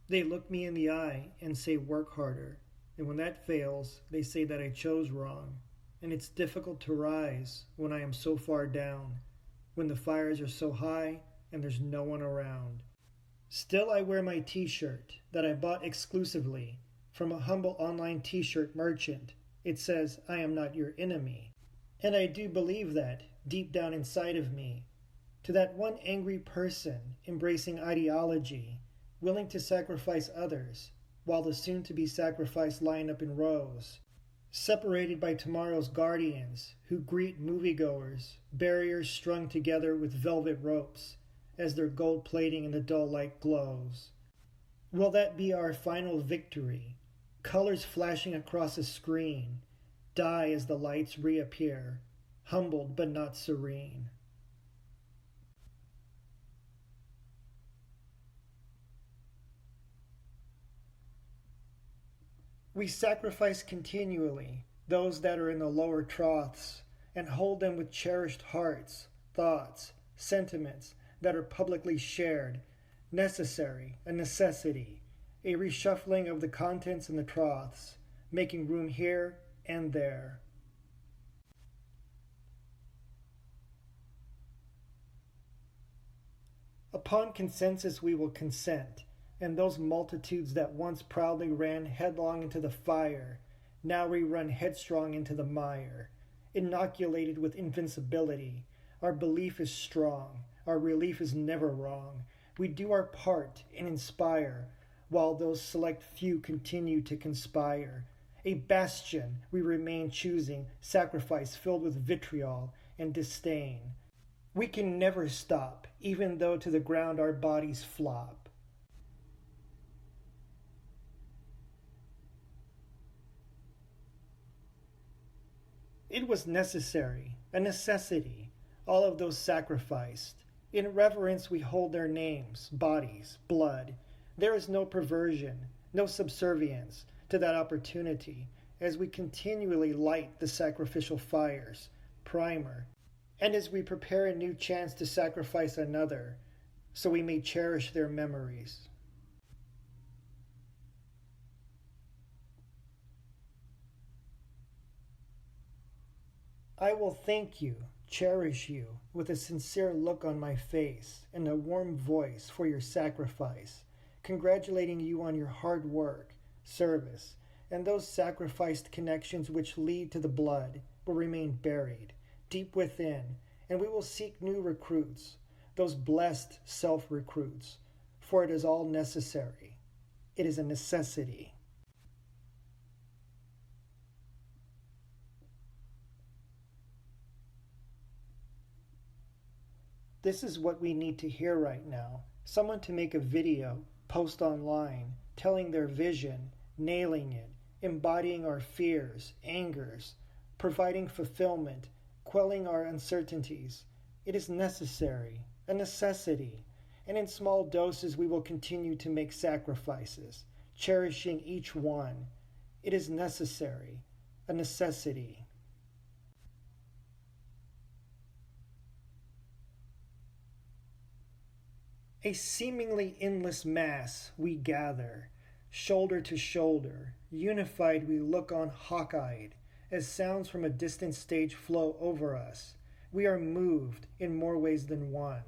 They look me in the eye and say work harder, and when that fails, they say that I chose wrong. And it's difficult to rise when I am so far down, when the fires are so high and there's no one around. Still, I wear my t shirt that I bought exclusively from a humble online t shirt merchant. It says, I am not your enemy. And I do believe that, deep down inside of me, to that one angry person embracing ideology, willing to sacrifice others, while the soon to be sacrificed line up in rows, separated by tomorrow's guardians who greet moviegoers, barriers strung together with velvet ropes, as their gold plating in the dull light glows. Will that be our final victory? Colors flashing across a screen, die as the lights reappear, humbled but not serene. We sacrifice continually those that are in the lower troughs and hold them with cherished hearts, thoughts, sentiments that are publicly shared, necessary, a necessity, a reshuffling of the contents in the troughs, making room here and there. Upon consensus we will consent, and those multitudes that once proudly ran headlong into the fire, now we run headstrong into the mire. Inoculated with invincibility, our belief is strong, our relief is never wrong. We do our part and inspire, while those select few continue to conspire. A bastion we remain choosing, sacrifice filled with vitriol and disdain. We can never stop, even though to the ground our bodies flop. It was necessary, a necessity, all of those sacrificed. In reverence we hold their names, bodies, blood. There is no perversion, no subservience to that opportunity as we continually light the sacrificial fires, primer, and as we prepare a new chance to sacrifice another, so we may cherish their memories. I will thank you, cherish you, with a sincere look on my face and a warm voice for your sacrifice, congratulating you on your hard work, service, and those sacrificed connections which lead to the blood will remain buried deep within, and we will seek new recruits, those blessed self recruits, for it is all necessary. It is a necessity. This is what we need to hear right now. Someone to make a video, post online, telling their vision, nailing it, embodying our fears, angers, providing fulfillment, quelling our uncertainties. It is necessary, a necessity, and in small doses we will continue to make sacrifices, cherishing each one. It is necessary, a necessity. A seemingly endless mass we gather, shoulder to shoulder, unified we look on hawk-eyed, as sounds from a distant stage flow over us. We are moved in more ways than one.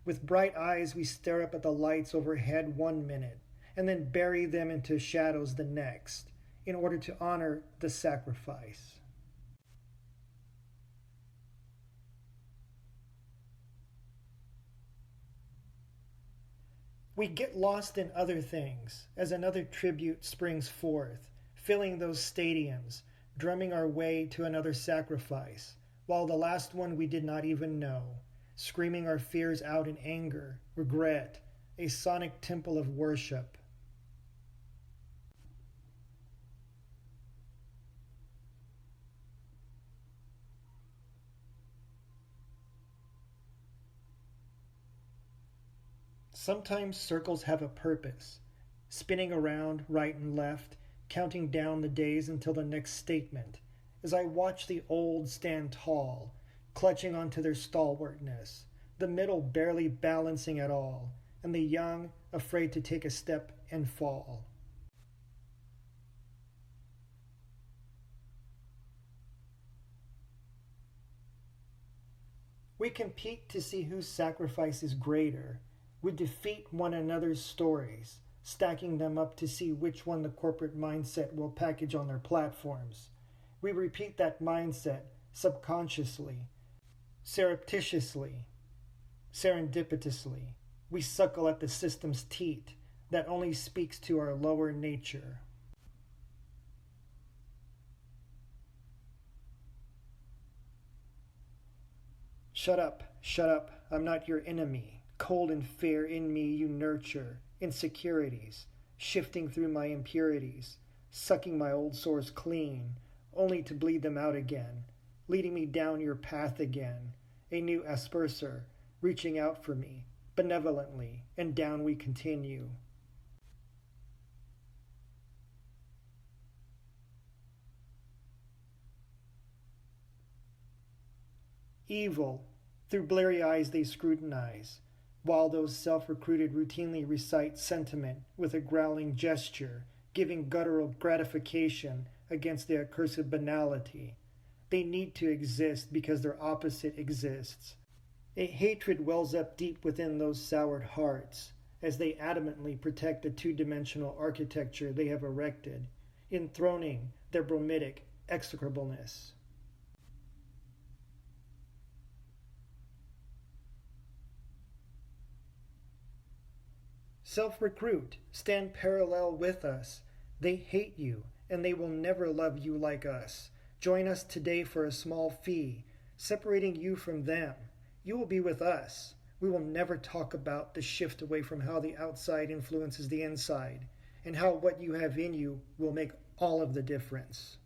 With bright eyes we stare up at the lights overhead 1 minute, and then bury them into shadows the next, in order to honor the sacrifice. We get lost in other things as another tribute springs forth, filling those stadiums, drumming our way to another sacrifice, while the last one we did not even know, screaming our fears out in anger, regret, a sonic temple of worship. Sometimes circles have a purpose, spinning around right and left, counting down the days until the next statement, as I watch the old stand tall, clutching onto their stalwartness, the middle barely balancing at all, and the young afraid to take a step and fall. We compete to see whose sacrifice is greater. We defeat one another's stories, stacking them up to see which one the corporate mindset will package on their platforms. We repeat that mindset subconsciously, surreptitiously, serendipitously. We suckle at the system's teat that only speaks to our lower nature. Shut up, I'm not your enemy. Cold and fair in me you nurture insecurities, shifting through my impurities, sucking my old sores clean, only to bleed them out again, leading me down your path again, a new asperser, reaching out for me, benevolently, and down we continue. Evil, through blurry eyes they scrutinize, while those self-recruited routinely recite sentiment with a growling gesture, giving guttural gratification against the accursed banality. They need to exist because their opposite exists. A hatred wells up deep within those soured hearts as they adamantly protect the two-dimensional architecture they have erected, enthroning their bromidic execrableness. Self-recruit, stand parallel with us. They hate you, and they will never love you like us. Join us today for a small fee, separating you from them. You will be with us. We will never talk about the shift away from how the outside influences the inside, and how what you have in you will make all of the difference.